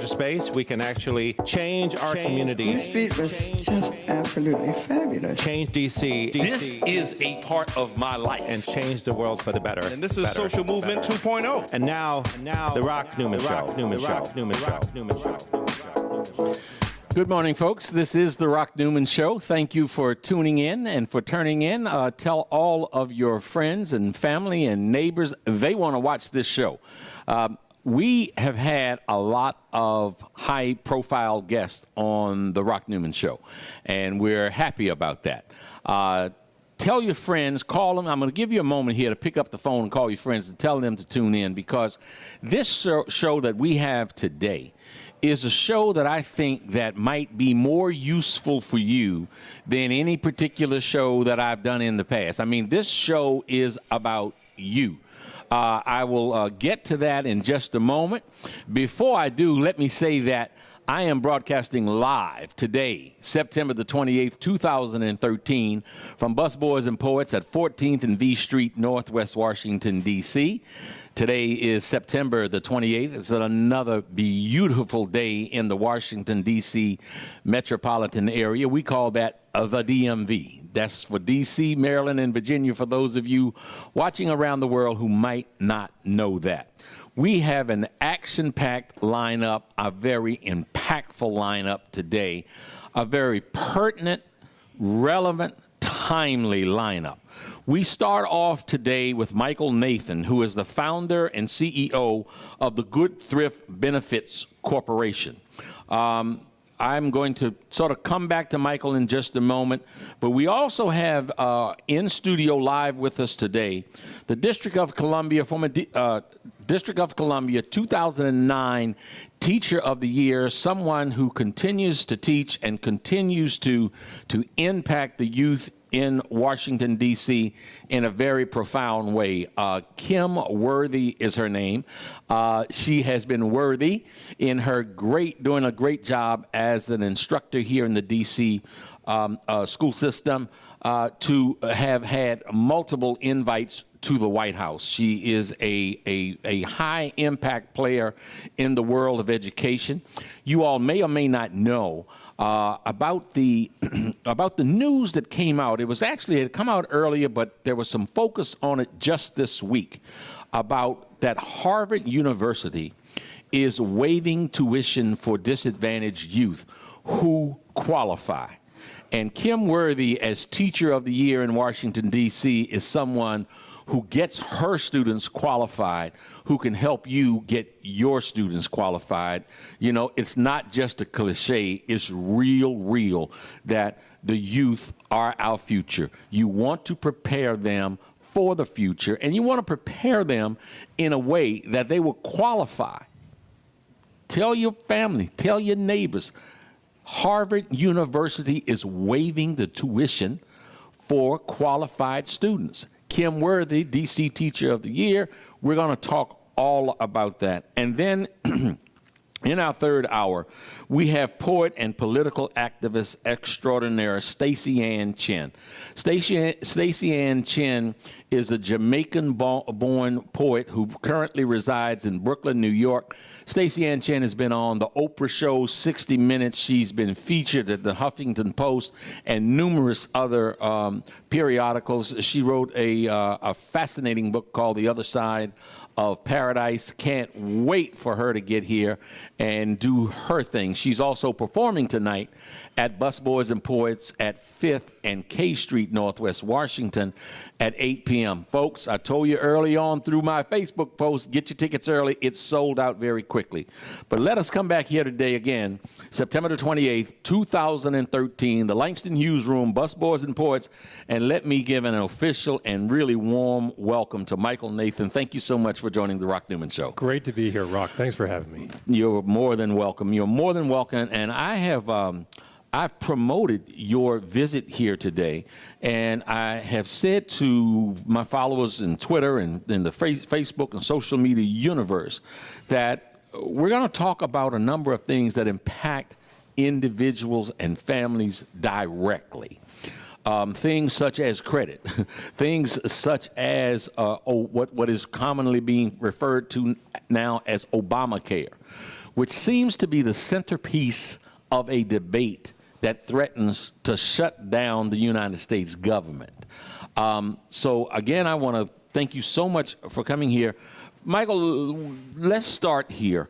space, we can actually change our community. Your speech was just absolutely fabulous. Change DC. This is a part of my life. And change the world for the better. And this is Social Movement 2.0. And now, the Rock Newman Show. Good morning, folks. This is the Rock Newman Show. Thank you for tuning in and for turning in. Tell all of your friends and family and neighbors they want to watch this show. We have had a lot of high-profile guests on the Rock Newman Show, and we're happy about that. Tell your friends, call them. I'm going to give you a moment here to pick up the phone and call your friends and tell them to tune in, because this show that we have today is a show that I think that might be more useful for you than any particular show that I've done in the past. I mean, this show is about you. I will get to that in just a moment. Before I do, let me say that I am broadcasting live today, September the 28th, 2013, from Busboys and Poets at 14th and V Street, Northwest Washington, D.C. Today is September the 28th. It's another beautiful day in the Washington, D.C. metropolitan area. We call that the DMV. That's for D.C., Maryland, and Virginia, for those of you watching around the world who might not know that. We have an action-packed lineup, a very impactful lineup today, a very pertinent, relevant, timely lineup. We start off today with Michael Nathan, who is the founder and CEO of the Good-Thrift Benefit Corporation. I'm going to sort of come back to Michael in just a moment, but we also have in studio live with us today the District of Columbia, former District of Columbia 2009 Teacher of the Year, someone who continues to teach and continues to impact the youth in Washington, D.C. in a very profound way. Kim Worthy is her name. She has been worthy in her doing a great job as an instructor here in the D.C. School system to have had multiple invites to the White House. She is a high impact player in the world of education. You all may or may not know about the news that came out. It had come out earlier, but there was some focus on it just this week about that Harvard University is waiving tuition for disadvantaged youth who qualify. And Kim Worthy, as Teacher of the Year in Washington, D.C., is someone who gets her students qualified, who can help you get your students qualified. You know, it's not just a cliche, it's real that the youth are our future. You want to prepare them for the future, and you want to prepare them in a way that they will qualify. Tell your family, tell your neighbors, Harvard University is waiving the tuition for qualified students. Kim Worthy, D.C. Teacher of the Year. We're going to talk all about that. And then in our third hour, we have poet and political activist extraordinaire Stacey Ann Chen. Stacey Ann Chen is a Jamaican-born poet who currently resides in Brooklyn, New York. Stacey Ann Chen has been on the Oprah Show, 60 Minutes. She's been featured at the Huffington Post and numerous other periodicals. She wrote a fascinating book called The Other Side of Paradise. Can't wait for her to get here and do her thing. She's also performing tonight at Busboys and Poets at 5th and K Street, Northwest Washington at 8 p.m. Folks, I told you early on through my Facebook post, get your tickets early. It's sold out very quickly. But let us come back here today again, September the 28th, 2013, the Langston Hughes Room, Busboys and Poets, and let me give an official and really warm welcome to Michael Nathan. Thank you so much for joining the Rock Newman Show. Great to be here, Rock. Thanks for having me. You're more than welcome. You're more than welcome. And I have I've promoted your visit here today, and I have said to my followers in Twitter and in the Facebook and social media universe that we're going to talk about a number of things that impact individuals and families directly. Things such as credit, things such as what is commonly being referred to now as Obamacare. which seems to be the centerpiece of a debate that threatens to shut down the United States government. So again, I want to thank you so much for coming here. Michael, let's start here.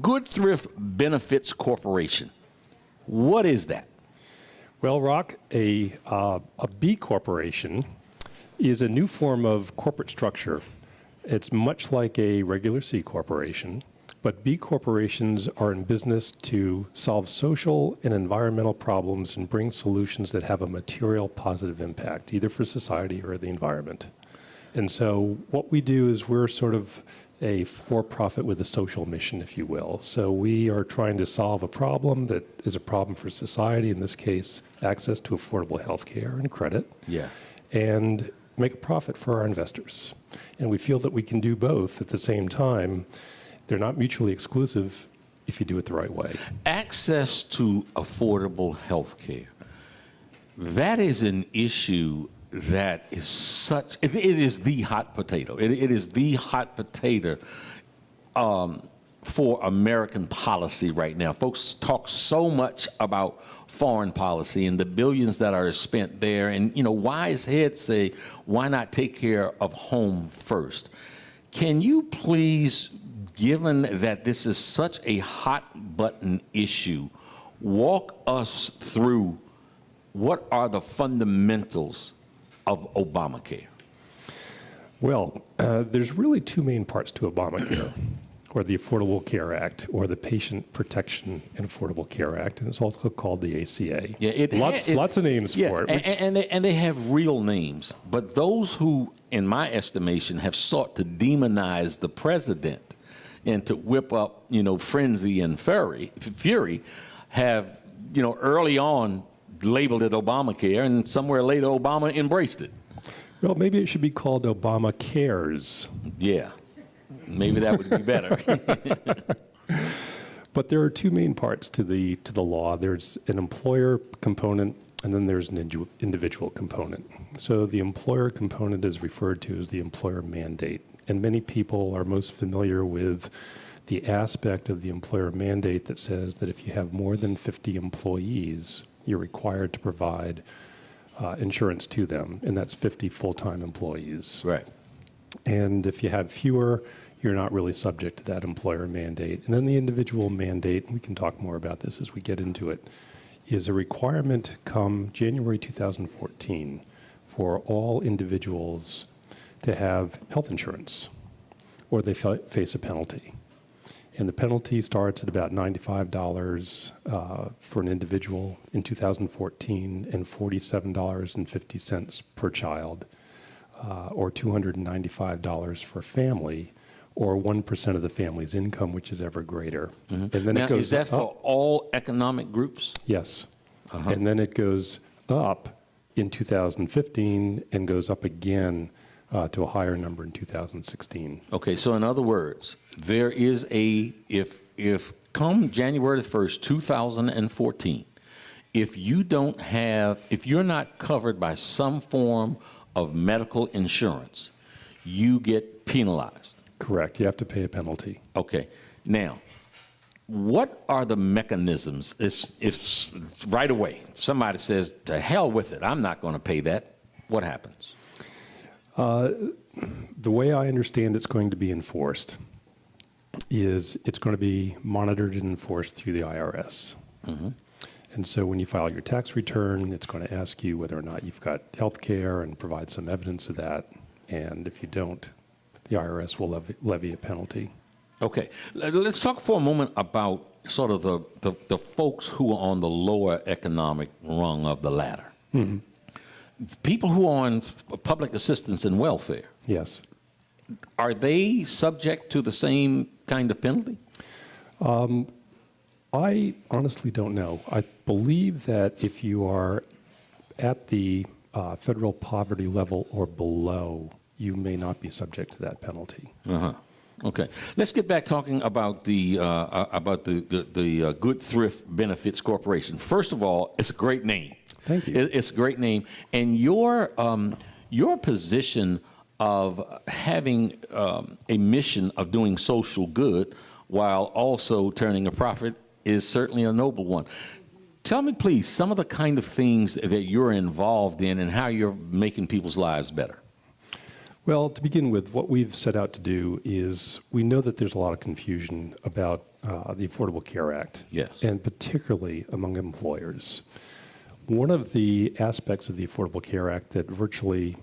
Good-Thrift Benefits Corporation. What is that? Well, Rock, a B corporation is a new form of corporate structure. It's much like a regular C corporation, but B corporations are in business to solve social and environmental problems and bring solutions that have a material positive impact, either for society or the environment. And so what we do is we're sort of a for-profit with a social mission, if you will. So we are trying to solve a problem that is a problem for society, in this case, access to affordable health care and credit, and make a profit for our investors. And we feel that we can do both at the same time. They're not mutually exclusive if you do it the right way. Access to affordable health care. That is an issue that is such, it is the hot potato. It is the hot potato for American policy right now. Folks talk so much about foreign policy and the billions that are spent there. And, you know, wise heads say, why not take care of home first? Can you please, given that this is such a hot button issue, walk us through what are the fundamentals of Obamacare? Well, there's really two main parts to Obamacare, or the Affordable Care Act, or the Patient Protection and Affordable Care Act, and it's also called the ACA. Yeah, lots of names for it. And they have real names, but those who, in my estimation, have sought to demonize the president and to whip up, you know, frenzy and fury, have, you know, early on labeled it Obamacare, and somewhere later Obama embraced it. Well, maybe it should be called Obamacares. Yeah, maybe that would be better. But there are two main parts to the law. There's an employer component, and then there's an individual component. So the employer component is referred to as the employer mandate, and many people are most familiar with the aspect of the employer mandate that says that if you have more than 50 employees, you're required to provide insurance to them, and that's 50 full-time employees. Right. And if you have fewer, you're not really subject to that employer mandate. And then the individual mandate, and we can talk more about this as we get into it, is a requirement come January 2014 for all individuals to have health insurance, or they face a penalty. And the penalty starts at about $95 for an individual in 2014 and $47.50 per child, or $295 for family, or 1% of the family's income, which is ever greater. Mm-hmm. And then now, it goes is that up. for all economic groups? Yes. And then it goes up in 2015 and goes up again to a higher number in 2016. Okay, so in other words, there is if come January 1st, 2014, if you're not covered by some form of medical insurance, you get penalized. Correct. You have to pay a penalty. Okay. Now, what are the mechanisms if right away somebody says, to hell with it, I'm not going to pay that, what happens? The way I understand it's going to be enforced is it's going to be monitored and enforced through the IRS. Mm-hmm. And so when you file your tax return, it's going to ask you whether or not you've got health care and provide some evidence of that. And if you don't, the IRS will levy a penalty. Okay. Let's talk for a moment about sort of the folks who are on the lower economic rung of the ladder. Mm-hmm. People who are on public assistance and welfare. Yes. Are they subject to the same kind of penalty? I honestly don't know. I believe that if you are at the federal poverty level or below, you may not be subject to that penalty. Uh-huh. Okay. Let's get back talking about the Good-Thrift Benefits Corporation. First of all, it's a great name. Thank you. It's a great name, and your position of having a mission of doing social good while also turning a profit is certainly a noble one. Tell me, please, some of the kind of things that you're involved in and how you're making people's lives better. Well, to begin with, what we've set out to do is we know that there's a lot of confusion about the Affordable Care Act, Yes. and particularly among employers. One of the aspects of the Affordable Care Act that virtually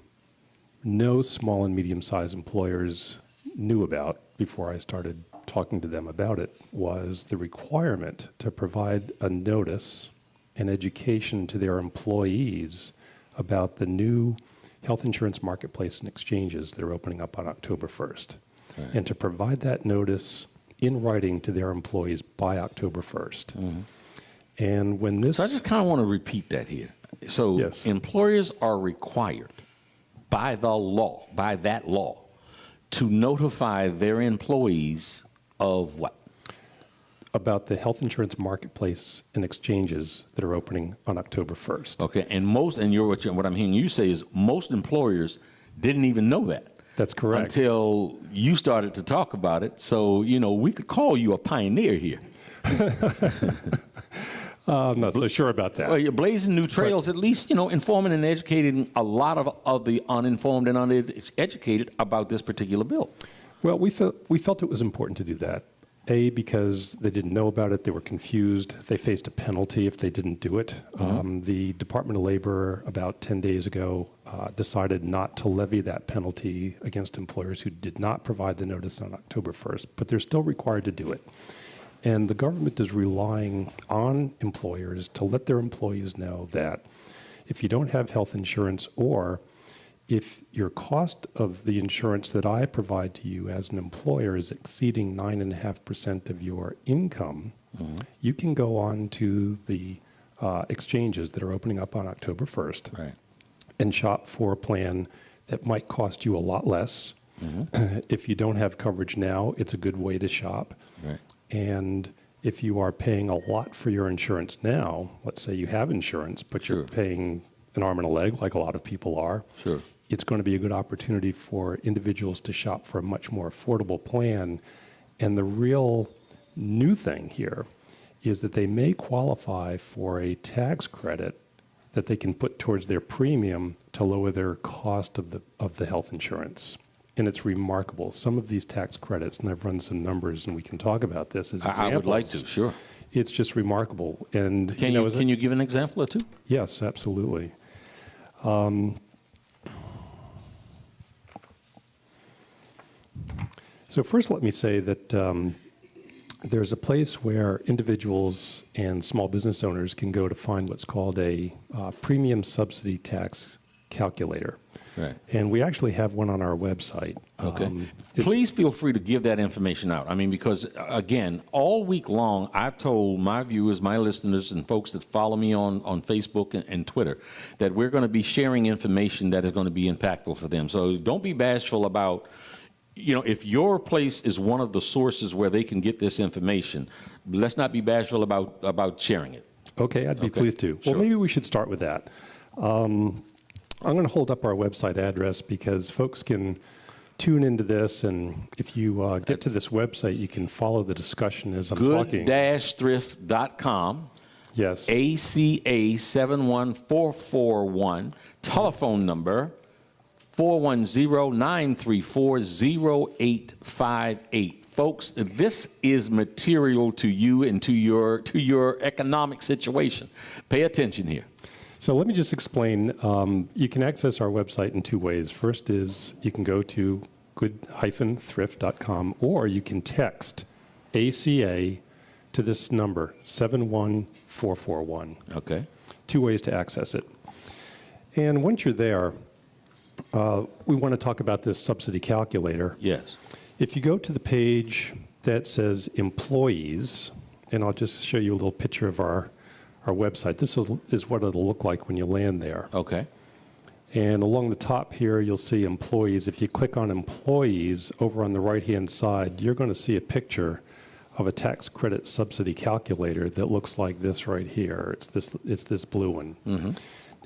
no small and medium-sized employers knew about before I started talking to them about it was the requirement to provide a notice and education to their employees about the new health insurance marketplace and exchanges that are opening up on October 1st. Right. And to provide that notice in writing to their employees by October 1st. Mm-hmm. And when this... So I just kind of want to repeat that here. So yes. Employers are required by the law, by that law, to notify their employees of what? About the health insurance marketplace and exchanges that are opening on October 1st. Okay, and what I'm hearing you say is most employers didn't even know that. That's correct. Until you started to talk about it. So, we could call you a pioneer here. I'm not so sure about that. Well, you're blazing new trails, at least, informing and educating a lot of the uninformed and uneducated about this particular bill. Well, we felt it was important to do that. A, because they didn't know about it, they were confused, they faced a penalty if they didn't do it. Mm-hmm. The Department of Labor about 10 days ago decided not to levy that penalty against employers who did not provide the notice on October 1st, but they're still required to do it. And the government is relying on employers to let their employees know that if you don't have health insurance, or if your cost of the insurance that I provide to you as an employer is exceeding 9.5% of your income, mm-hmm. you can go on to the exchanges that are opening up on October 1st right. and shop for a plan that might cost you a lot less. Mm-hmm. If you don't have coverage now, it's a good way to shop. Right. And if you are paying a lot for your insurance now, let's say you have insurance, but Sure. you're paying an arm and a leg like a lot of people are, Sure. it's going to be a good opportunity for individuals to shop for a much more affordable plan. And the real new thing here is that they may qualify for a tax credit that they can put towards their premium to lower their cost of the health insurance. And it's remarkable. Some of these tax credits, and I've run some numbers, and we can talk about this as examples. I would like to, sure. It's just remarkable. And can you give an example or two? Yes, absolutely. So first, let me say that there's a place where individuals and small business owners can go to find what's called a premium subsidy tax calculator. Right. And we actually have one on our website. Okay. Please feel free to give that information out. I mean, because, again, all week long, I've told my viewers, my listeners, and folks that follow me on Facebook and Twitter that we're going to be sharing information that is going to be impactful for them. So don't be bashful about, if your place is one of the sources where they can get this information, let's not be bashful about sharing it. Okay, I'd be pleased to. Sure. Well, maybe we should start with that. I'm going to hold up our website address because folks can tune into this, and if you get to this website, you can follow the discussion as I'm talking. Good-Thrift.com. Yes. ACA 71441. Telephone number 410-934-0858. Folks, this is material to you and to your economic situation. Pay attention here. So let me just explain. You can access our website in two ways. First is you can go to good-thrift.com, or you can text ACA to this number, 71441. Okay. Two ways to access it. And once you're there, we want to talk about this subsidy calculator. Yes. If you go to the page that says employees, and I'll just show you a little picture of our website. This is what it'll look like when you land there. Okay. And along the top here, you'll see employees. If you click on employees over on the right-hand side, you're going to see a picture of a tax credit subsidy calculator that looks like this right here. It's this blue one. Mm-hmm.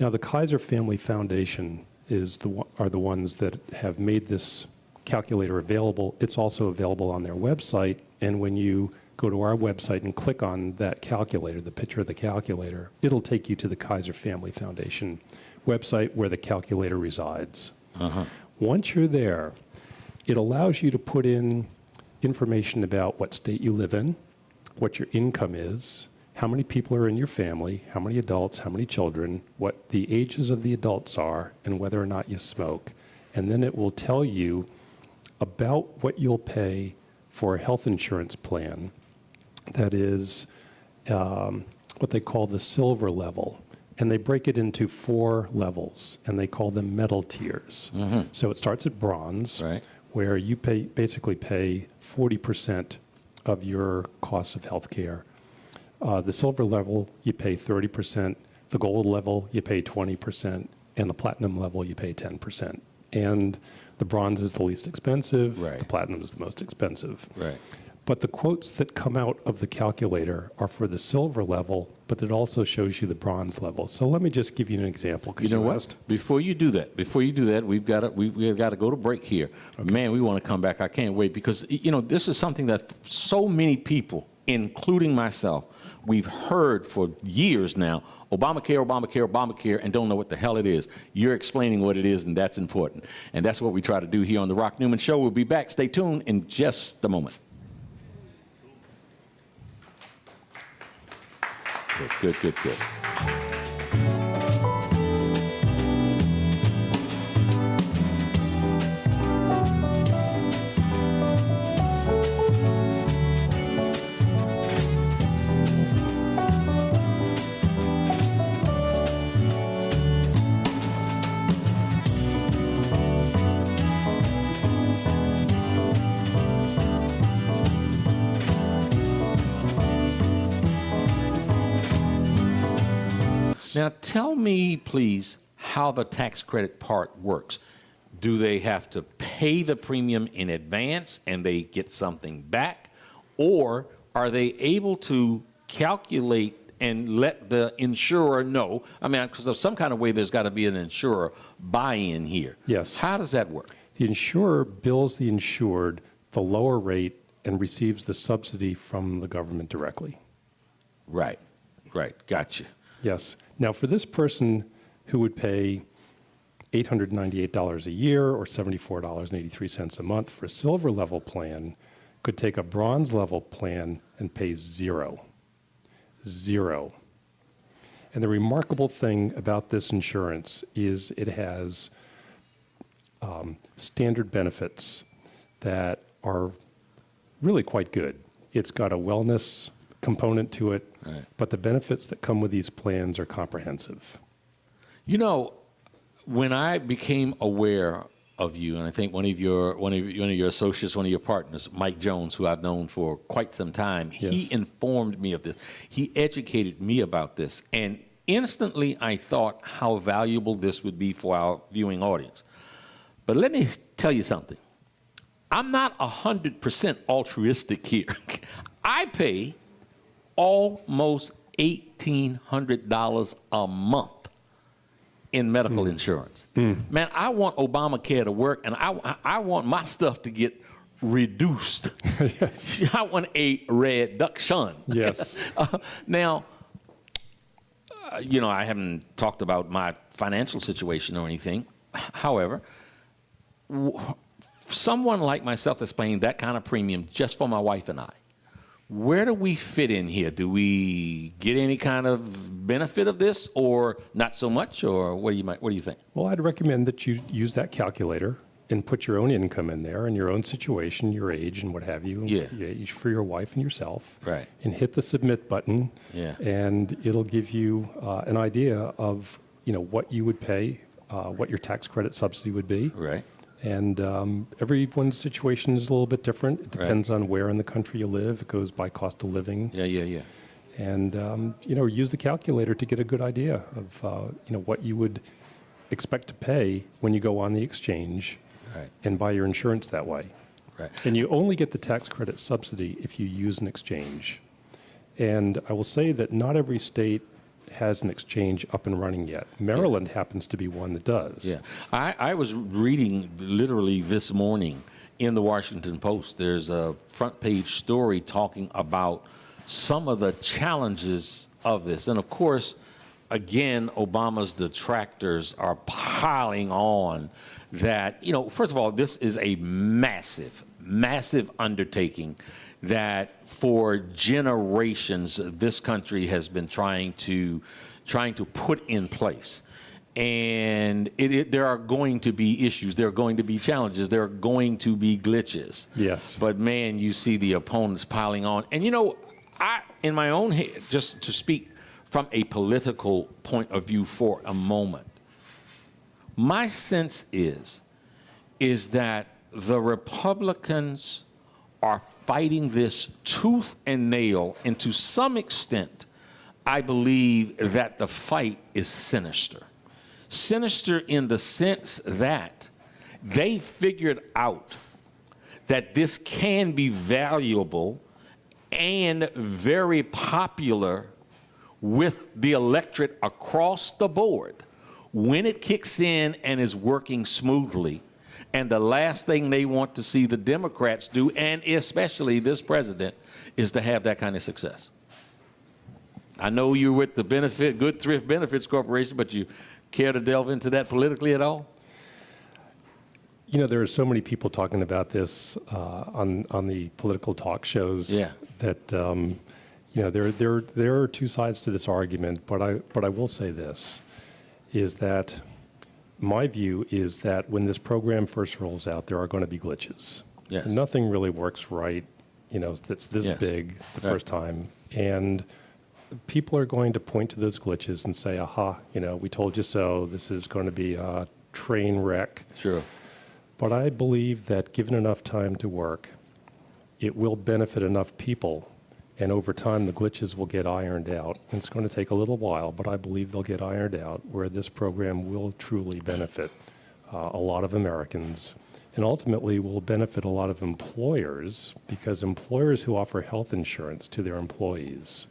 Now, the Kaiser Family Foundation are the ones that have made this calculator available. It's also available on their website. And when you go to our website and click on that calculator, the picture of the calculator, it'll take you to the Kaiser Family Foundation website where the calculator resides. Once you're there, it allows you to put in information about what state you live in, what your income is, how many people are in your family, how many adults, how many children, what the ages of the adults are, and whether or not you smoke. And then it will tell you about what you'll pay for a health insurance plan that is what they call the silver level. And they break it into 4 levels, and they call them metal tiers. So it starts at bronze, where you basically pay 40% of your costs of health care. The silver level, you pay 30%. The gold level, you pay 20%. And the platinum level, you pay 10%. And the bronze is the least expensive. The platinum is the most expensive. But the quotes that come out of the calculator are for the silver level, but it also shows you the bronze level. So let me just give you an example. You know what? Before you do that, we've got to go to break here. Man, we want to come back. I can't wait because, you know, this is something that so many people, including myself, we've heard for years now, Obamacare, Obamacare, Obamacare, and don't know what the hell it is. You're explaining what it is, and that's important. And that's what we try to do here on The Rock Newman Show. We'll be back. Stay tuned in just a moment. Good. Now, tell me, please, how the tax credit part works. Do they have to pay the premium in advance and they get something back? Or are they able to calculate and let the insurer know? I mean, because of some kind of way, there's got to be an insurer buy-in here. Yes. How does that work? The insurer bills the insured the lower rate and receives the subsidy from the government directly. Right. Gotcha. Yes. Now, for this person who would pay $898 a year or $74.83 a month for a silver level plan, could take a bronze level plan and pay zero. And the remarkable thing about this insurance is it has standard benefits that are really quite good. It's got a wellness component to it, but the benefits that come with these plans are comprehensive. You know, when I became aware of you, and I think one of your associates, one of your partners, Mike Jones, who I've known for quite some time, he informed me of this. He educated me about this, and instantly I thought how valuable this would be for our viewing audience. But let me tell you something. I'm not 100% altruistic here. I pay almost $1,800 a month in medical insurance. Man, I want Obamacare to work, and I want my stuff to get reduced. I want a reduction. Yes. Now, you know, I haven't talked about my financial situation or anything. However, someone like myself that's paying that kind of premium just for my wife and I, where do we fit in here? Do we get any kind of benefit of this, or not so much, or what do you think? Well, I'd recommend that you use that calculator and put your own income in there and your own situation, your age, and what have you. Your age for your wife and yourself. Right. And hit the submit button. Yeah. And it'll give you an idea of what you would pay, what your tax credit subsidy would be. Right. And everyone's situation is a little bit different. It depends on where in the country you live. It goes by cost of living. Yeah. And use the calculator to get a good idea of what you would expect to pay when you go on the exchange and buy your insurance that way. Right. And you only get the tax credit subsidy if you use an exchange. And I will say that not every state has an exchange up and running yet. Maryland happens to be one that does. Yeah. I was reading literally this morning in the Washington Post. There's a front page story talking about some of the challenges of this. And of course, again, Obama's detractors are piling on that, first of all, this is a massive, massive undertaking that for generations this country has been trying to put in place. And there are going to be issues, there are going to be challenges, there are going to be glitches. Yes. But man, you see the opponents piling on. And I, in my own head, just to speak from a political point of view for a moment, my sense is that the Republicans are fighting this tooth and nail, and to some extent, I believe that the fight is sinister. Sinister in the sense that they figured out that this can be valuable and very popular with the electorate across the board when it kicks in and is working smoothly. And the last thing they want to see the Democrats do, and especially this president, is to have that kind of success. I know you're with the Good-Thrift Benefits Corporation, but you care to delve into that politically at all? There are so many people talking about this on the political talk shows. Yeah. That there are two sides to this argument, but I will say this, is that my view is that when this program first rolls out, there are going to be glitches. Yes. Nothing really works right, that's this Yes. big the first time. And people are going to point to those glitches and say, aha, we told you so. This is going to be a train wreck. Sure. But I believe that given enough time to work, it will benefit enough people. And over time, the glitches will get ironed out. And it's going to take a little while, but I believe they'll get ironed out where this program will truly benefit a lot of Americans and ultimately will benefit a lot of employers, because employers who offer health insurance to their employees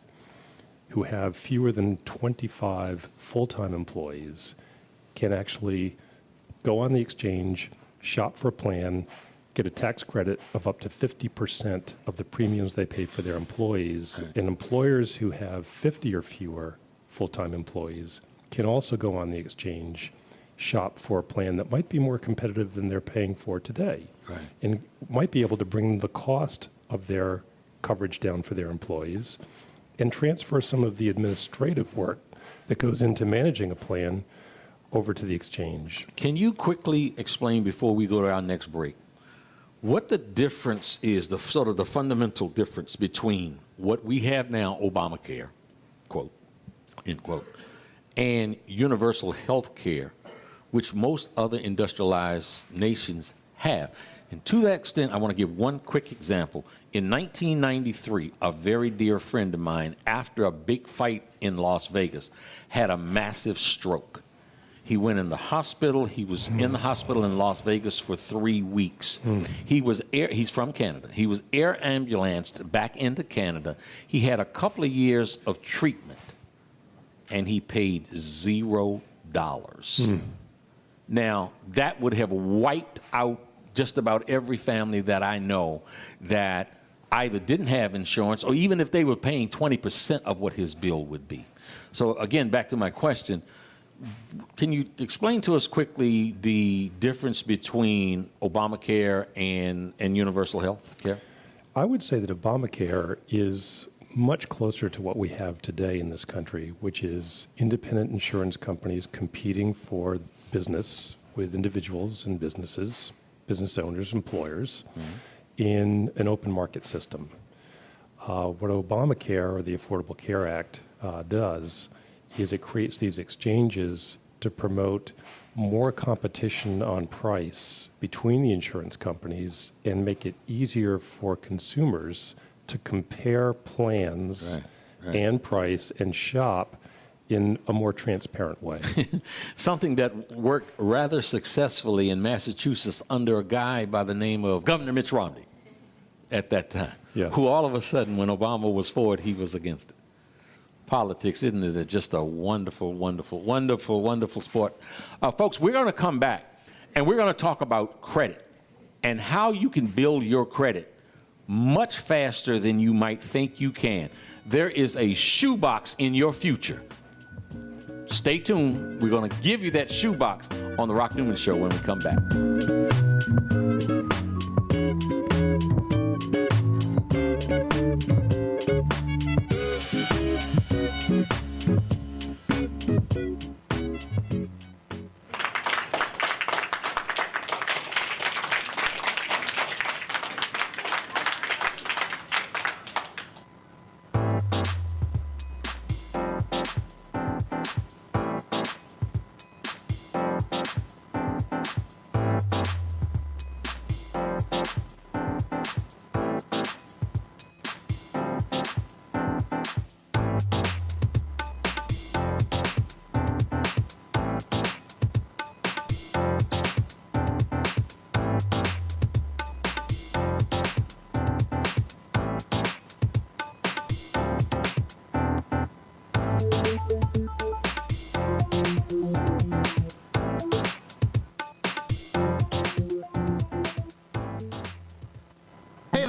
who have fewer than 25 full-time employees can actually go on the exchange, shop for a plan, get a tax credit of up to 50% of the premiums they pay for their employees. Right. And employers who have 50 or fewer full-time employees can also go on the exchange, shop for a plan that might be more competitive than they're paying for today. Right. And might be able to bring the cost of their coverage down for their employees and transfer some of the administrative work that goes into managing a plan over to the exchange. Can you quickly explain before we go to our next break what the difference is, the fundamental difference between what we have now, Obamacare, quote, end quote, and universal health care, which most other industrialized nations have? And to that extent, I want to give one quick example. In 1993, a very dear friend of mine, after a big fight in Las Vegas, had a massive stroke. He went in the hospital. He was in the hospital in Las Vegas for 3 weeks. He's from Canada. He was air ambulanced back into Canada. He had a couple of years of treatment, and he paid $0. Now, that would have wiped out just about every family that I know that either didn't have insurance, or even if they were paying 20% of what his bill would be. So again, back to my question, can you explain to us quickly the difference between Obamacare and universal health care? I would say that Obamacare is much closer to what we have today in this country, which is independent insurance companies competing for business with individuals and businesses, business owners, employers, in an open market system. What Obamacare, or the Affordable Care Act, does is it creates these exchanges to promote more competition on price between the insurance companies and make it easier for consumers to compare plans and price and shop in a more transparent way. Something that worked rather successfully in Massachusetts under a guy by the name of Governor Mitch Romney at that time, who all of a sudden, when Obama was for it, he was against it. Politics, isn't it just a wonderful, wonderful, wonderful, wonderful sport? Folks, we're going to come back, and we're going to talk about credit and how you can build your credit much faster than you might think you can. There is a shoebox in your future. Stay tuned. We're going to give you that shoebox on the Rock Newman Show when we come back.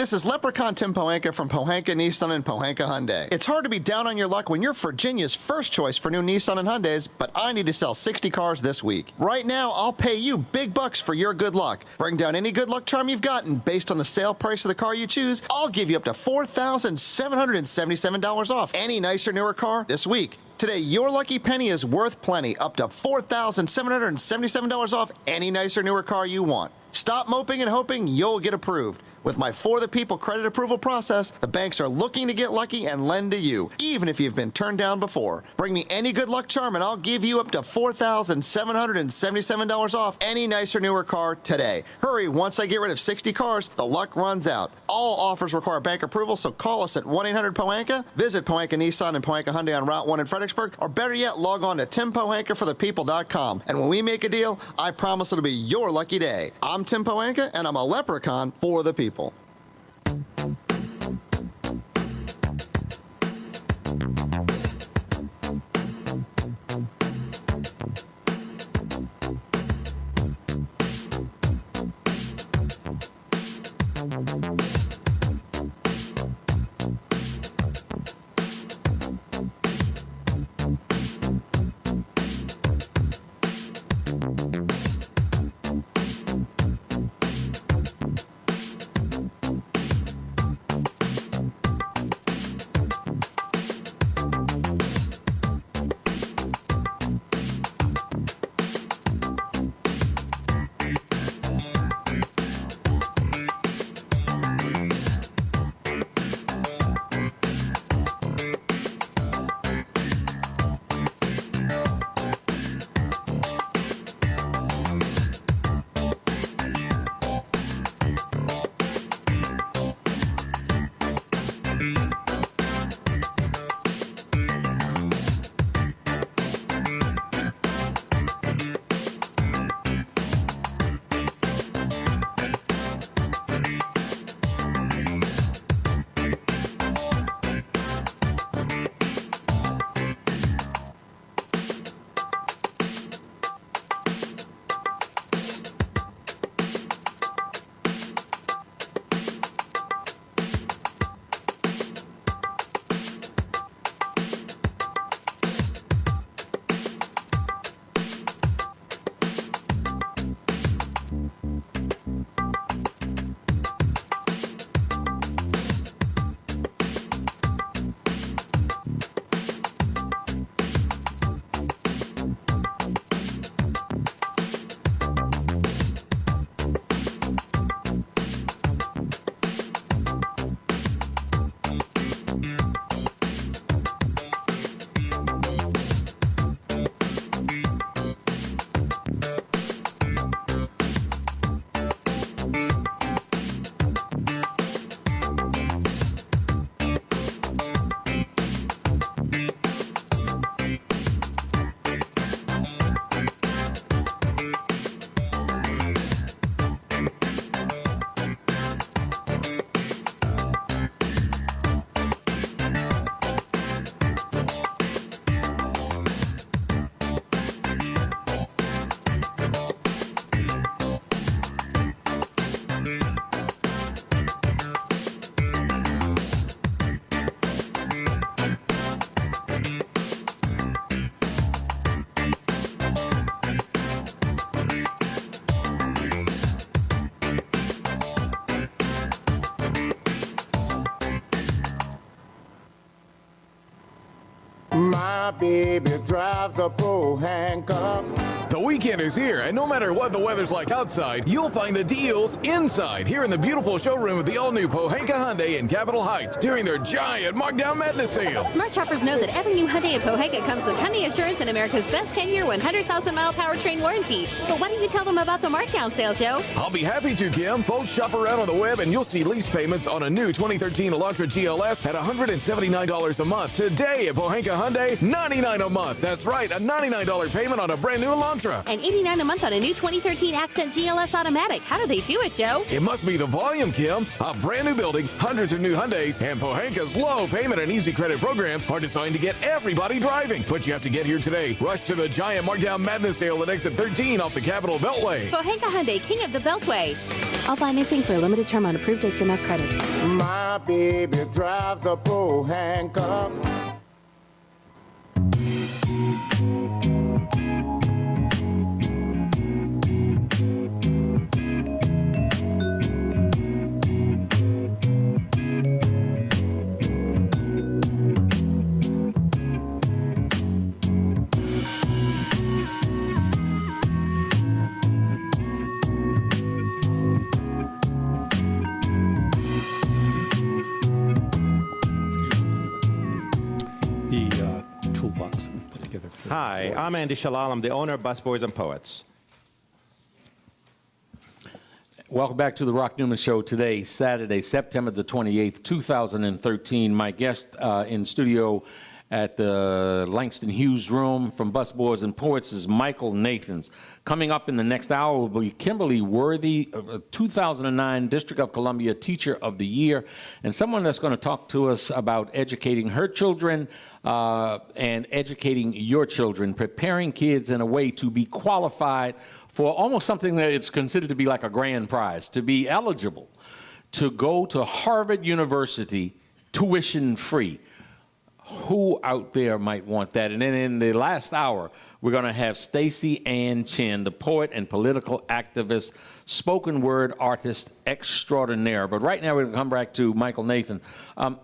This is Leprechaun Tim Pohanka from Pohanka Nissan and Pohanka Hyundai. It's hard to be down on your luck when you're Virginia's first choice for new Nissan and Hyundais, but I need to sell 60 cars this week. Right now, I'll pay you big bucks for your good luck. Bring down any good luck charm you've gotten based on the sale price of the car you choose. I'll give you up to $4,777 off any nicer, newer car this week. Today, your lucky penny is worth plenty, up to $4,777 off any nicer, newer car you want. Stop moping and hoping you'll get approved. With my For the People credit approval process, the banks are looking to get lucky and lend to you, even if you've been turned down before. Bring me any good luck charm and I'll give you up to $4,777 off any nicer, newer car today. Hurry, once I get rid of 60 cars, the luck runs out. All offers require bank approval, so call us at 1-800-POHANKA, visit Pohanka Nissan and Pohanka Hyundai on Route 1 in Fredericksburg, or better yet, log on to timpohankaforthepeople.com. And when we make a deal, I promise it'll be your lucky day. I'm Tim Pohanka, and I'm a leprechaun for the people. My baby drives a handcuff. The weekend is here, and no matter what the weather's like outside, you'll find the deals inside here in the beautiful showroom of the all-new Pohanka Hyundai in Capitol Heights during their giant Markdown Madness sale. Smart shoppers know that every new Hyundai in Pohanka comes with Hyundai Assurance and America's best 10-year, 100,000-mile powertrain warranty. But why don't you tell them about the Markdown sale, Joe? I'll be happy to, Kim. Folks, shop around on the web, and you'll see lease payments on a new 2013 Elantra GLS at $179 a month. Today at Pohanka Hyundai, $99 a month. That's right, a $99 payment on a brand new Elantra. And $89 a month on a new 2013 Accent GLS Automatic. How do they do it, Joe? It must be the volume, Kim. A brand new building, hundreds of new Hyundais, and Pohanka's low payment and easy credit programs are designed to get everybody driving. But you have to get here today. Rush to the giant Markdown Madness sale at exit 13 off the Capitol Beltway. Pohanka Hyundai, king of the Beltway. All financing for a limited term on approved HMF credit. My baby drives a handcuff. Toolbox that we've put together. Hi, I'm Andy Shalal. I'm the owner of Busboys and Poets. Welcome back to the Rock Newman Show today, Saturday, September the 28th, 2013. My guest in studio at the Langston Hughes Room from Busboys and Poets is Michael Nathans. Coming up in the next hour will be Kimberly Worthy, 2009 District of Columbia Teacher of the Year, and someone that's going to talk to us about educating her children and educating your children, preparing kids in a way to be qualified for almost something that it's considered to be like a grand prize, to be eligible to go to Harvard University tuition free. Who out there might want that? And then in the last hour, we're going to have Stacey Ann Chin, the poet and political activist, spoken word artist extraordinaire. But right now, we're going to come back to Michael Nathan.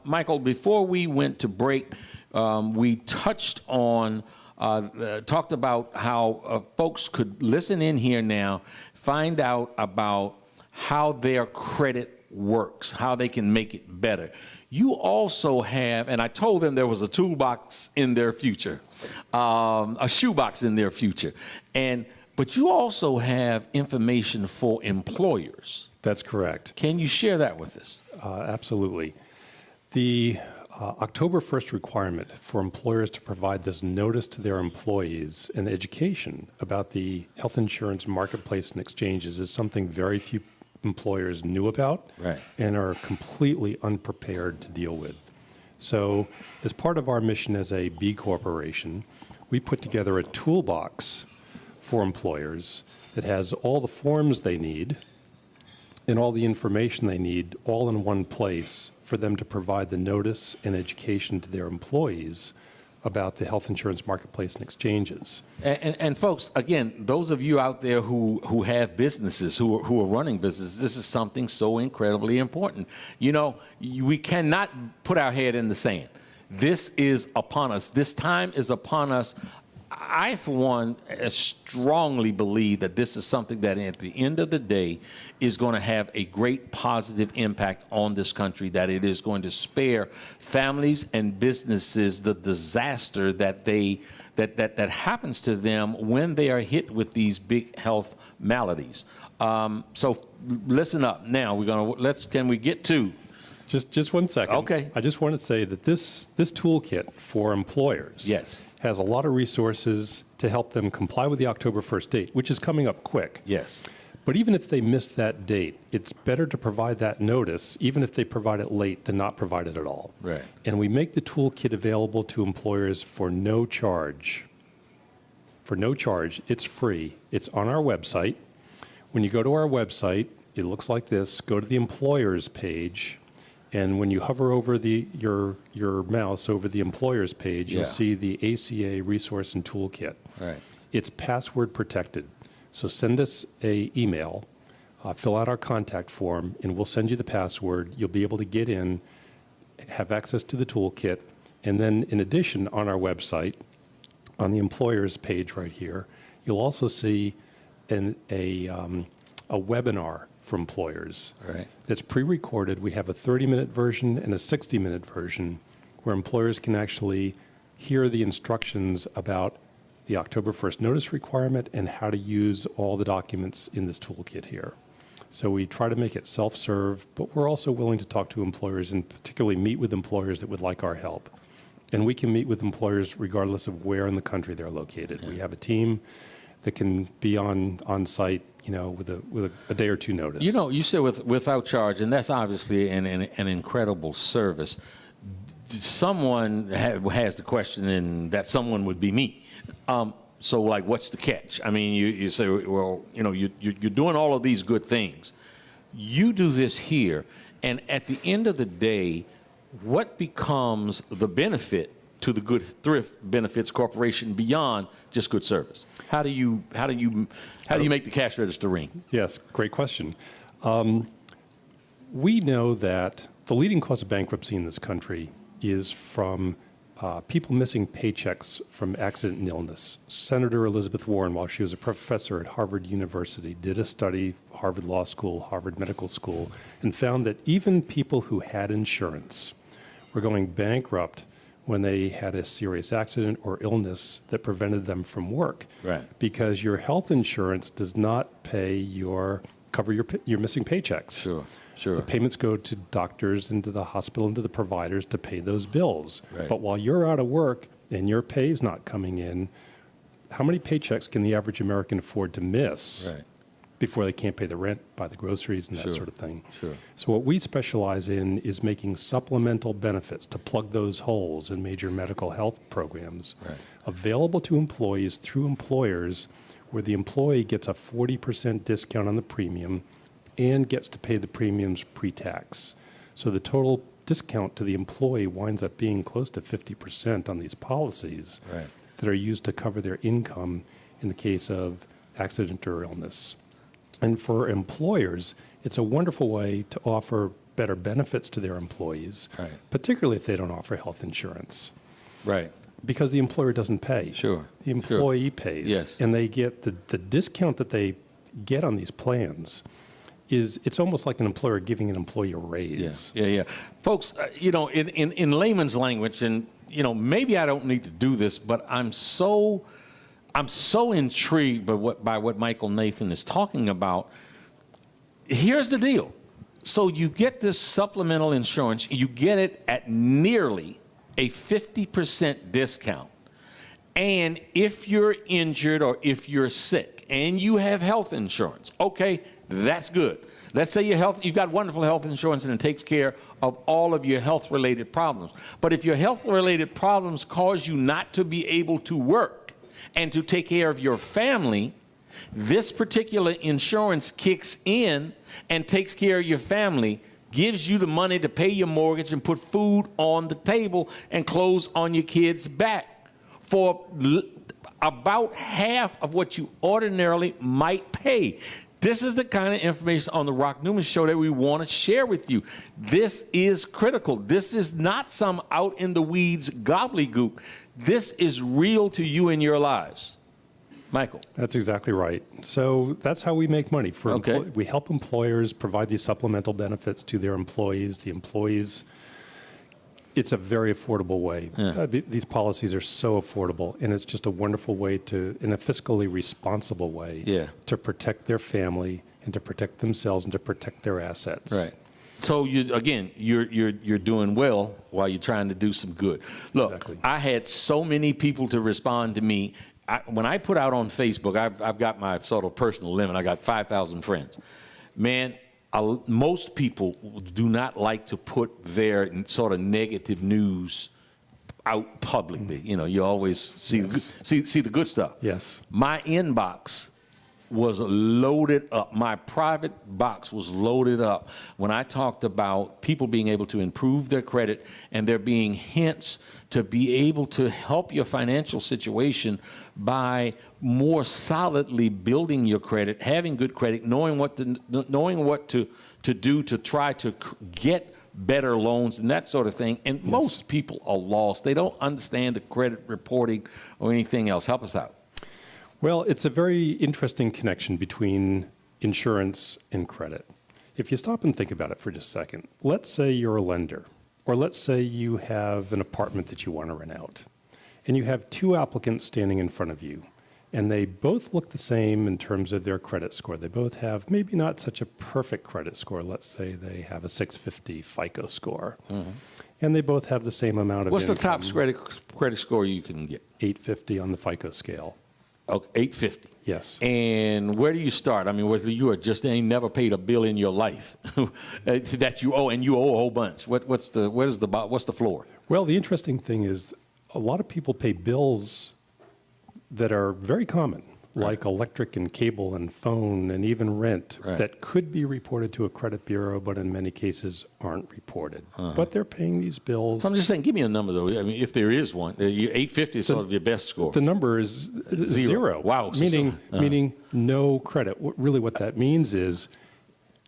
Michael, before we went to break, we touched on, talked about how folks could listen in here now, find out about how their credit works, how they can make it better. You also have, and I told them there was a toolbox in their future, a shoebox in their future, but you also have information for employers. That's correct. Can you share that with us? Absolutely. The October 1st requirement for employers to provide this notice to their employees and education about the health insurance marketplace and exchanges is something very few employers knew about and are completely unprepared to deal with. So as part of our mission as a B Corporation, we put together a toolbox for employers that has all the forms they need and all the information they need all in one place for them to provide the notice and education to their employees about the health insurance marketplace and exchanges. And folks, again, those of you out there who have businesses, who are running businesses, this is something so incredibly important. You know, we cannot put our head in the sand. This is upon us. This time is upon us. I, for one, strongly believe that this is something that at the end of the day is going to have a great positive impact on this country, that it is going to spare families and businesses the disaster that that happens to them when they are hit with these big health maladies. So listen up. Now we're going to can we get to just 1 second. Okay. I just want to say that this toolkit for employers has a lot of resources to help them comply with the October 1st date, which is coming up quick. Yes. But even if they miss that date, it's better to provide that notice, even if they provide it late, than not provide it at all. Right. And we make the toolkit available to employers for no charge. For no charge. It's free. It's on our website. When you go to our website, it looks like this. Go to the employers page. And when you hover over your mouse over the employers page, you'll see the ACA resource and toolkit. Right. It's password protected. So send us an email, fill out our contact form, and we'll send you the password. You'll be able to get in, have access to the toolkit, And then in addition, on our website, on the employers page right here, you'll also see a webinar for employers that's pre-recorded. We have a 30-minute version and a 60-minute version where employers can actually hear the instructions about the October 1st notice requirement and how to use all the documents in this toolkit here. So we try to make it self-serve, but we're also willing to talk to employers and particularly meet with employers that would like our help. And we can meet with employers regardless of where in the country they're located. We have a team that can be on site, with a day or two notice. You said without charge, and that's obviously an incredible service. Someone has the question, and that someone would be me. So, like, what's the catch? I mean, you say, well, you're doing all of these good things. You do this here, and at the end of the day, what becomes the benefit to the Good-Thrift Benefits Corporation beyond just good service? How do you make the cash register ring? Yes, great question. We know that the leading cause of bankruptcy in this country is from people missing paychecks from accident and illness. Senator Elizabeth Warren, while she was a professor at Harvard University, did a study, Harvard Law School, Harvard Medical School, and found that even people who had insurance were going bankrupt when they had a serious accident or illness that prevented them from work. Right. Because your health insurance does not cover your missing paychecks. Sure. The payments go to doctors and to the hospital and to the providers to pay those bills. Right. But while you're out of work and your pay is not coming in, how many paychecks can the average American afford to miss before they can't pay the rent, buy the groceries, and that sort of thing? Sure. So what we specialize in is making supplemental benefits to plug those holes in major medical health programs available to employees through employers, where the employee gets a 40% discount on the premium and gets to pay the premiums pre-tax. So the total discount to the employee winds up being close to 50% on these policies that are used to cover their income in the case of accident or illness. And for employers, it's a wonderful way to offer better benefits to their employees, particularly if they don't offer health insurance. Right. Because the employer doesn't pay. Sure. The employee pays. Yes. And they get the discount that they get on these plans it's almost like an employer giving an employee a raise. Yeah. Folks, in layman's language, and maybe I don't need to do this, but I'm so intrigued by what Michael Nathan is talking about. Here's the deal. So you get this supplemental insurance, you get it at nearly a 50% discount. And if you're injured or if you're sick and you have health insurance, okay, that's good. Let's say you've got wonderful health insurance and it takes care of all of your health-related problems. But if your health-related problems cause you not to be able to work and to take care of your family, this particular insurance kicks in and takes care of your family, gives you the money to pay your mortgage and put food on the table and clothes on your kids' back for about half of what you ordinarily might pay. This is the kind of information on the Rock Newman Show that we want to share with you. This is critical. This is not some out in the weeds gobbledygook. This is real to you in your lives. Michael. That's exactly right. So that's how we make money. We help employers provide these supplemental benefits to their employees. The employees, it's a very affordable way. These policies are so affordable, and it's just a wonderful way in a fiscally responsible way, to protect their family and to protect themselves and to protect their assets. Right. So you're doing well while you're trying to do some good. Look, exactly. I had so many people to respond to me. When I put out on Facebook, I've got my sort of personal limit. I got 5,000 friends. Man, most people do not like to put their sort of negative news out publicly. You always see the good stuff. Yes. My inbox was loaded up. My private box was loaded up when I talked about people being able to improve their credit and there being hints to be able to help your financial situation by more solidly building your credit, having good credit, knowing what to do to try to get better loans and that sort of thing. And most people are lost. They don't understand the credit reporting or anything else. Help us out. Well, it's a very interesting connection between insurance and credit. If you stop and think about it for just a second, let's say you're a lender, or let's say you have an apartment that you want to rent out, and you have two applicants standing in front of you, and they both look the same in terms of their credit score. They both have maybe not such a perfect credit score. Let's say they have a 650 FICO score, and they both have the same amount of What's the income. top credit score you can get? 850 on the FICO scale. Okay, 850. Yes. And where do you start? I mean, whether you ain't never paid a bill in your life that you owe, and you owe a whole bunch. What's the floor? Well, the interesting thing is a lot of people pay bills that are very common, like electric and cable and phone and even rent, that could be reported to a credit bureau, but in many cases aren't reported. But they're paying these bills. So I'm just saying, give me a number, though. I mean, if there is one, 850 is sort of your best score. The number is zero. Wow. Meaning no credit. Really what that means is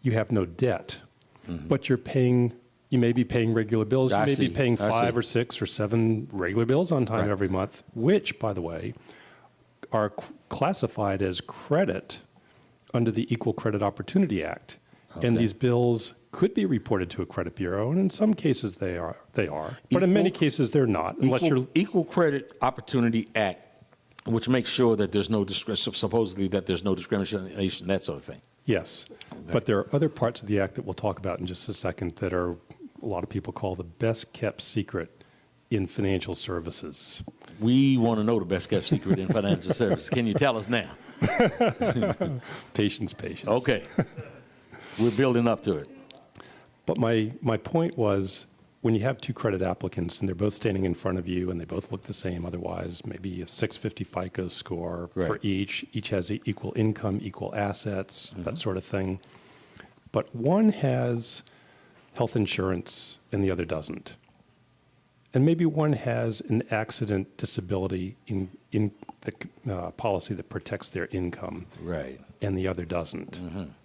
you have no debt, but you're paying. You may be paying regular bills. You may be paying 5 or 6 or 7 regular bills on time every month, which, by the way, are classified as credit under the Equal Credit Opportunity Act. And these bills could be reported to a credit bureau, and in some cases they are. But in many cases they're not. Equal Credit Opportunity Act, which makes sure that there's no supposedly that there's no discrimination, that sort of thing. Yes. But there are other parts of the act that we'll talk about in just a second that are a lot of people call the best kept secret in financial services. We want to know the best kept secret in financial services. Can you tell us now? Patience. Okay. We're building up to it. But my point was, when you have two credit applicants and they're both standing in front of you and they both look the same otherwise, maybe a 650 FICO score for each has equal income, equal assets, that sort of thing. But one has health insurance and the other doesn't. And maybe one has an accident disability in the policy that protects their income, and the other doesn't.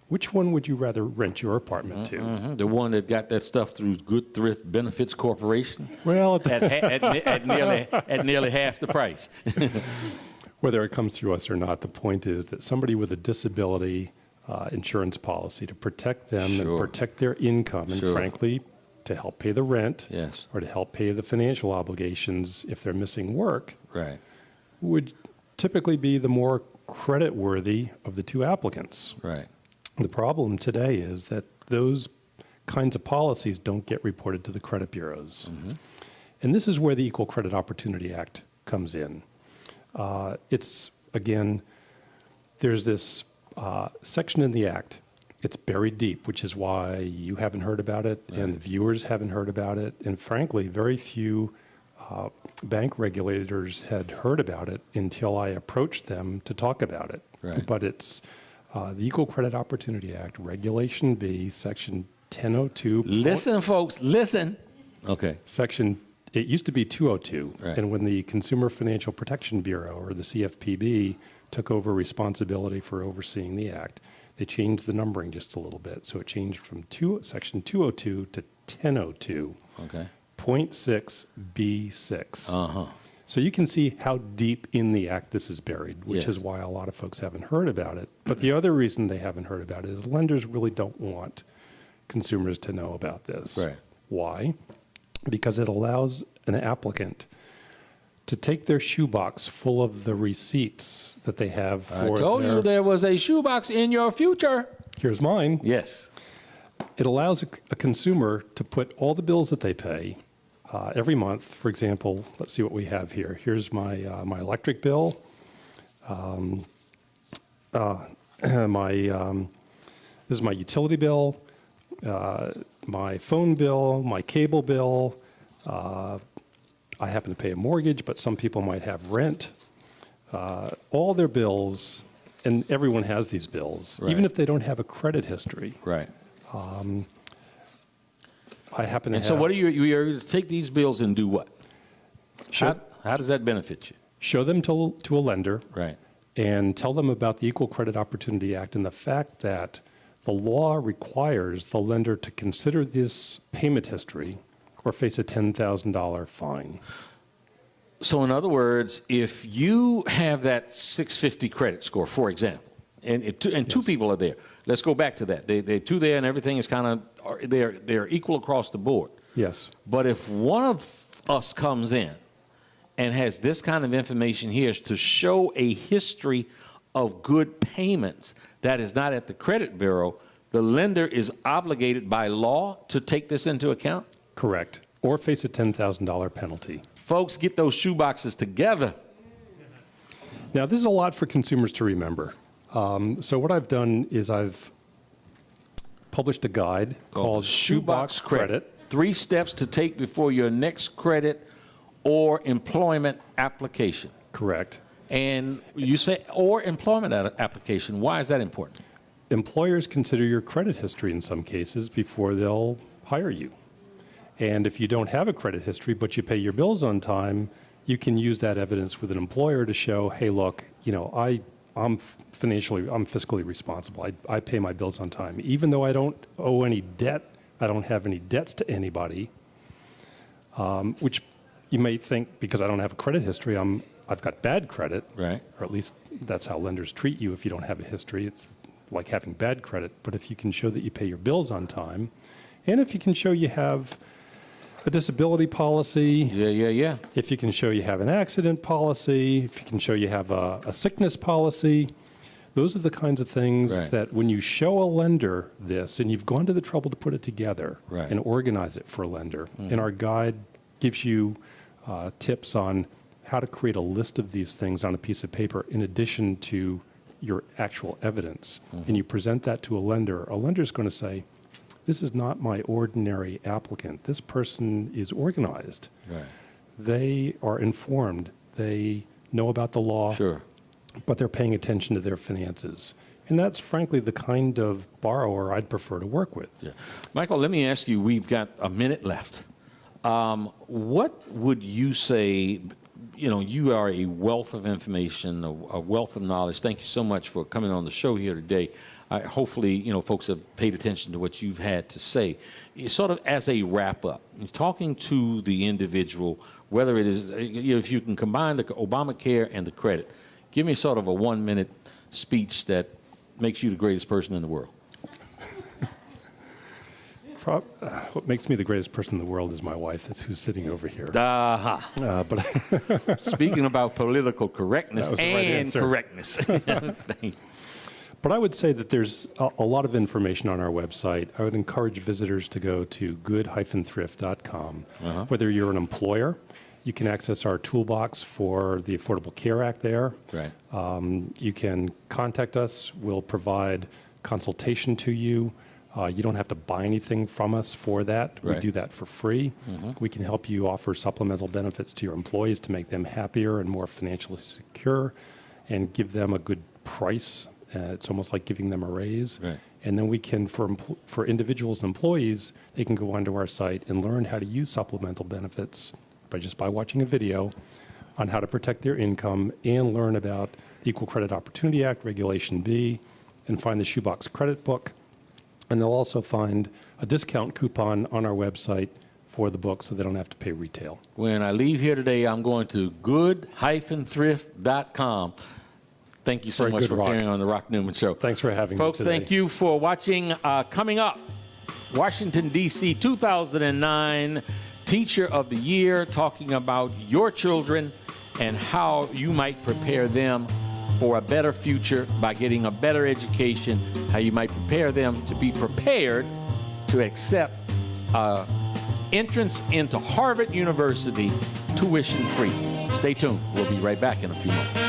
Which one would you rather rent your apartment to? The one that got that stuff through Good-Thrift Benefits Corporation? Well, at nearly half the price. Whether it comes through us or not, the point is that somebody with a disability insurance policy to protect them and protect their income, and frankly, to help pay the rent or to help pay the financial obligations if they're missing work, would typically be the more credit-worthy of the two applicants. The problem today is that those kinds of policies don't get reported to the credit bureaus. And this is where the Equal Credit Opportunity Act comes in. It's, again, there's this section in the Act. It's buried deep, which is why you haven't heard about it and the viewers haven't heard about it. And frankly, very few bank regulators had heard about it until I approached them to talk about it. But it's the Equal Credit Opportunity Act, Regulation B, Section 1002. Listen, folks, listen. Okay. It used to be 202. And when the Consumer Financial Protection Bureau, or the CFPB, took over responsibility for overseeing the act, they changed the numbering just a little bit. So it changed from Section 202 to 1002. Point 6 B6. So you can see how deep in the act this is buried, which is why a lot of folks haven't heard about it. But the other reason they haven't heard about it is lenders really don't want consumers to know about this. Why? Because it allows an applicant to take their shoebox full of the receipts that they have for I told you there was a shoebox in your future. Here's mine. Yes. It allows a consumer to put all the bills that they pay every month. For example, let's see what we have here. Here's my my electric bill, this is my utility bill, my phone bill, my cable bill. I happen to pay a mortgage, but some people might have rent. All their bills, and everyone has these bills, even if they don't have a credit history. I happen to have. So what do you take these bills and do what? How does that benefit you? Show them to a lender, and tell them about the Equal Credit Opportunity Act and the fact that The law requires the lender to consider this payment history or face a $10,000 fine. So in other words, if you have that 650 credit score, for example, and two people are there, let's go back to that. They're two there and everything is kind of, they're equal across the board. Yes. But if one of us comes in and has this kind of information here to show a history of good payments that is not at the credit bureau, the lender is obligated by law to take this into account? Correct. Or face a $10,000 penalty. Folks, get those shoeboxes together. Now, this is a lot for consumers to remember. So what I've done is I've published a guide called Shoebox Credit. 3 steps to take before your next credit or employment application. Correct. And you say, or employment application. Why is that important? Employers consider your credit history in some cases before they'll hire you. And if you don't have a credit history, but you pay your bills on time, you can use that evidence with an employer to show, hey, look, you know, I'm fiscally responsible. I pay my bills on time. Even though I don't owe any debt, I don't have any debts to anybody, which you may think because I don't have a credit history, I've got bad credit. Right. Or at least that's how lenders treat you if you don't have a history. It's like having bad credit. But if you can show that you pay your bills on time, and if you can show you have a disability policy. Yeah. If you can show you have an accident policy, if you can show you have a sickness policy, those are the kinds of things that when you show a lender this, and you've gone to the trouble to put it together and organize it for a lender, and our guide gives you tips on how to create a list of these things on a piece of paper in addition to your actual evidence, and you present that to a lender's going to say, this is not my ordinary applicant. This person is organized. Right. They are informed. They know about the law, but they're paying attention to their finances. And that's, frankly, the kind of borrower I'd prefer to work with. Yeah. Michael, let me ask you, we've got a minute left. What would you say, you know, you are a wealth of information, a wealth of knowledge. Thank you so much for coming on the show here today. Hopefully, you know, folks have paid attention to what you've had to say. Sort of as a wrap-up, talking to the individual, whether it is, you know, if you can combine the Obamacare and the credit, give me sort of a 1-minute speech that makes you the greatest person in the world. What makes me the greatest person in the world is my wife, that's who's sitting over here. But speaking about political correctness and correctness. But I would say that there's a lot of information on our website. I would encourage visitors to go to good-thrift.com. Whether you're an employer, you can access our toolbox for the Affordable Care Act there. Right. You can contact us. We'll provide consultation to you. You don't have to buy anything from us for that. We do that for free. We can help you offer supplemental benefits to your employees to make them happier and more financially secure and give them a good price. It's almost like giving them a raise. And then we can, for individuals and employees, they can go onto our site and learn how to use supplemental benefits by watching a video on how to protect their income and learn about the Equal Credit Opportunity Act, Regulation B, and find the Shoebox Credit Book. And they'll also find a discount coupon on our website for the book so they don't have to pay retail. When I leave here today, I'm going to good-thrift.com. Thank you so much for appearing on the Rock Newman Show. Thanks for having me today. Folks, thank you for watching. Coming up, Washington, D.C., 2009 Teacher of the Year, talking about your children and how you might prepare them for a better future by getting a better education, how you might prepare them to be prepared to accept entrance into Harvard University tuition-free. Stay tuned. We'll be right back in a few moments.